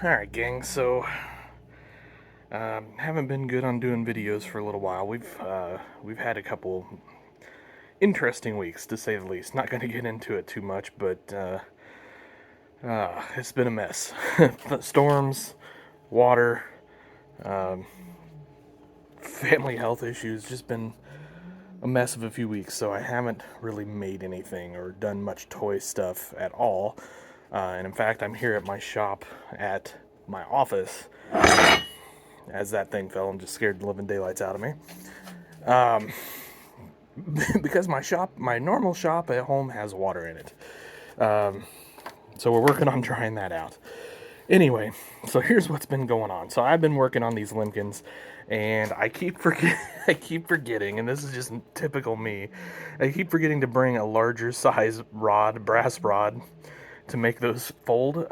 Alright, gang, so haven't been good on doing videos for a little while. We've had a couple interesting weeks, to say the least. Not going to get into it too much, but it's been a mess. Storms, water, family health issues, just been a mess of a few weeks, so I haven't really made anything or done much toy stuff at all. And in fact, I'm here at my shop at my office as that thing fell and just scared the living daylights out of me. Because my normal shop at home has water in it. So we're working on trying that out. Anyway, so here's what's been going on. So I've been working on these Limkins, and I keep forgetting, and this is just typical me. I keep forgetting to bring a larger size rod, brass rod, to make those fold.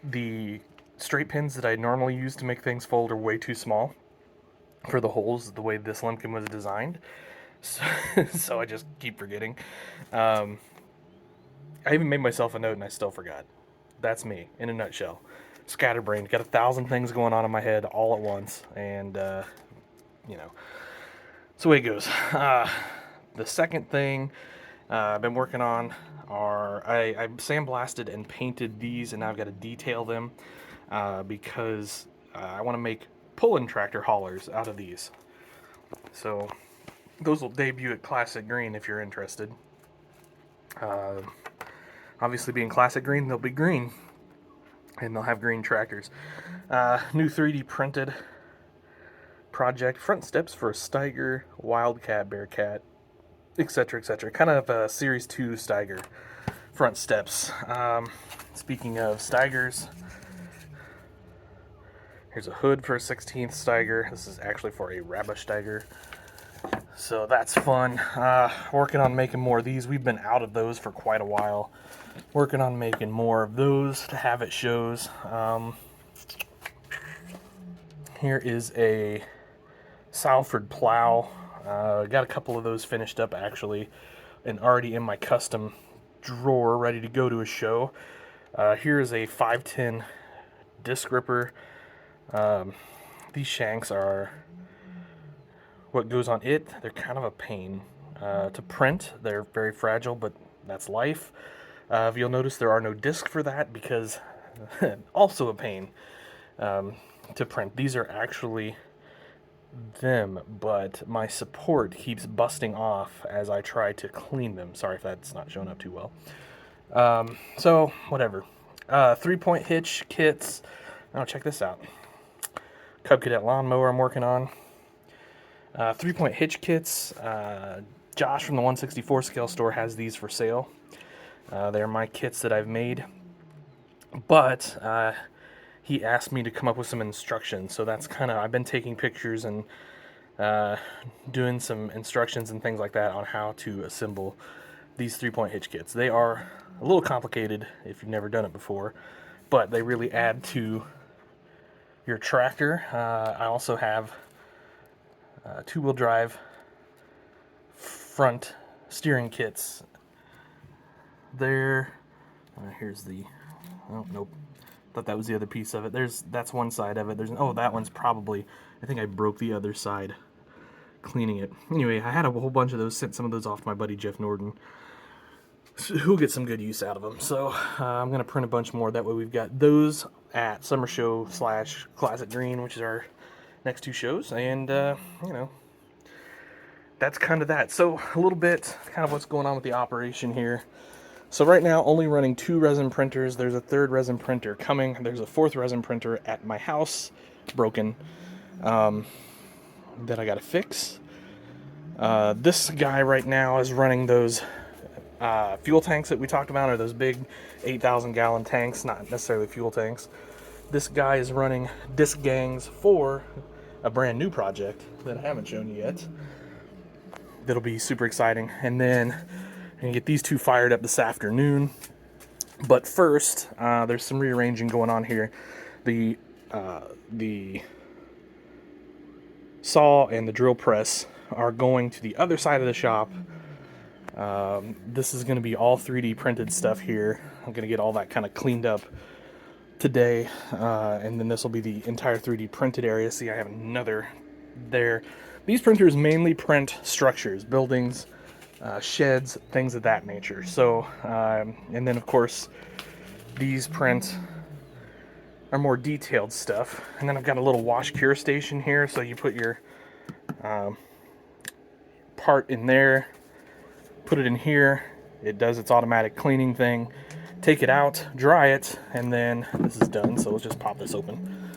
The straight pins that I normally use to make things fold are way too small for the holes the way this Limkin was designed. So I just keep forgetting. I even made myself a note and I still forgot. That's me in a nutshell. Scatterbrained, got 1,000 things going on in my head all at once, and it's the way it goes. The second thing I've been working on are I sandblasted and painted these, and now I've got to detail them because I want to make Puling tractor haulers out of these. So those will debut at Classic Green if you're interested. Obviously, being Classic Green, they'll be green, and they'll have green tractors. New 3D printed project, front steps for a Steiger, Wildcat, Bearcat, etc., etc. Kind of a Series 2 Steiger front steps. Speaking of Steigers, here's a hood for a 16th Steiger. This is actually for a Raba Steiger. So that's fun. Working on making more of these. We've been out of those for quite a while. Working on making more of those to have at shows. Here is a Salford plow. Got a couple of those finished up actually, and already in my custom drawer, ready to go to a show. Here is a 510 disc ripper. These shanks are what goes on it. They're kind of a pain to print. They're very fragile, but that's life. If you'll notice, there are no discs for that because also a pain to print. These are actually them, but my support keeps busting off as I try to clean them. Sorry if that's not showing up too well. So whatever. 3-point hitch kits. Oh, check this out. Cub Cadet lawnmower I'm working on. 3-point hitch kits. Josh from the 164 scale store has these for sale. They're my kits that I've made, but he asked me to come up with some instructions, so that's kind of, I've been taking pictures and doing some instructions and things like that on how to assemble these 3-point hitch kits. They are a little complicated if you've never done it before, but they really add to your tractor. I also have 2-wheel drive front steering kits. There, here's the, oh nope, thought that was the other piece of it. That's one side of it. Oh, that one's probably, I think I broke the other side cleaning it. Anyway, I had a whole bunch of those, sent some of those off to my buddy Jeff Norden, who'll get some good use out of them. So I'm going to print a bunch more. That way we've got those at Summer Show / Classic Green, which is our next 2 shows. And, that's kind of that. So a little bit, kind of what's going on with the operation here. So right now, only running 2 resin printers. There's a 3rd resin printer coming. There's a 4th resin printer at my house, broken, that I got to fix. This guy right now is running those fuel tanks that we talked about, or those big 8,000-gallon tanks, not necessarily fuel tanks. This guy is running disc gangs for a brand new project that I haven't shown you yet. That'll be super exciting. And then I'm going to get these 2 fired up this afternoon. But first, there's some rearranging going on here. The saw and the drill press are going to the other side of the shop. This is going to be all 3D printed stuff here. I'm going to get all that kind of cleaned up today, and then this will be the entire 3D printed area. See, I have another there. These printers mainly print structures, buildings, sheds, things of that nature. So, and then of course, these print are more detailed stuff. And then I've got a little wash cure station here, so you put your part in there, put it in here, it does its automatic cleaning thing, take it out, dry it, and then this is done. So let's just pop this open.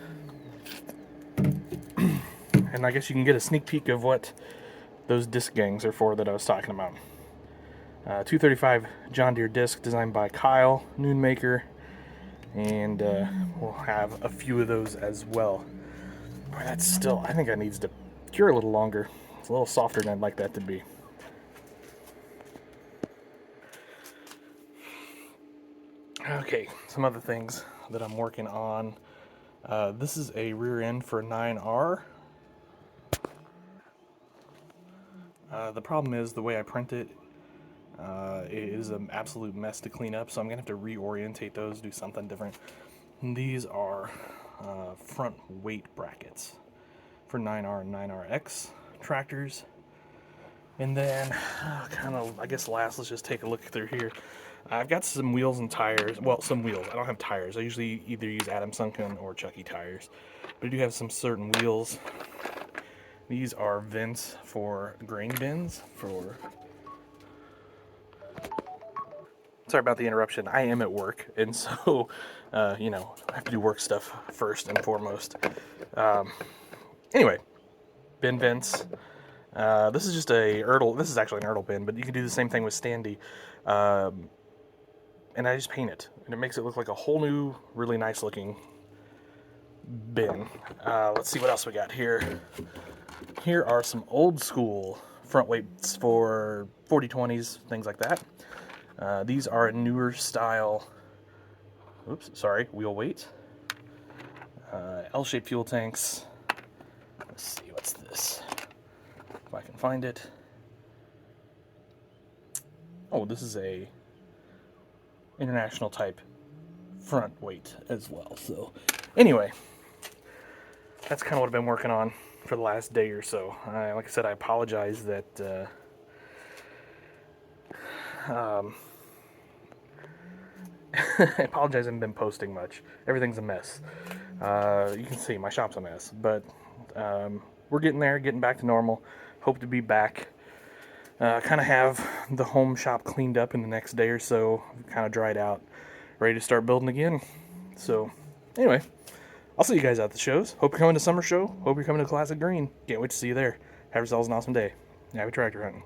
And I guess you can get a sneak peek of what those disc gangs are for that I was talking about. 235 John Deere disc designed by Kyle Noonmaker, and we'll have a few of those as well. Boy, that's still, I think that needs to cure a little longer. It's a little softer than I'd like that to be. Okay, some other things that I'm working on. This is a rear end for 9R. The problem is the way I print it, it is an absolute mess to clean up, so I'm going to have to reorientate those, do something different. And these are front weight brackets for 9R and 9RX tractors. And then, kind of, I guess last, let's just take a look through here. I've got some wheels and tires. Well, some wheels. I don't have tires. I usually either use Adam Sunken or Chucky tires. But I do have some certain wheels. These are vents for grain bins. Sorry about the interruption. I am at work, and so, you know, I have to do work stuff first and foremost. Anyway, bin vents. This is just a Erdl. This is actually an Erdl bin, but you can do the same thing with Standy. And I just paint it, and it makes it look like a whole new, really nice looking bin. Let's see what else we got here. Here are some old school front weights for 4020s, things like that. These are a newer style, wheel weight. L-shaped fuel tanks. Let's see, what's this? If I can find it. Oh, this is a international type front weight as well. So anyway, that's kind of what I've been working on for the last day or so. Like I said, I apologize that I apologize I haven't been posting much. Everything's a mess. You can see my shop's a mess, but we're getting there, getting back to normal. Hope to be back. Kind of have the home shop cleaned up in the next day or so, kind of dried out, ready to start building again. So anyway, I'll see you guys at the shows. Hope you're coming to Summer Show. Hope you're coming to Classic Green. Can't wait to see you there. Have yourselves an awesome day. Happy tractor hunting.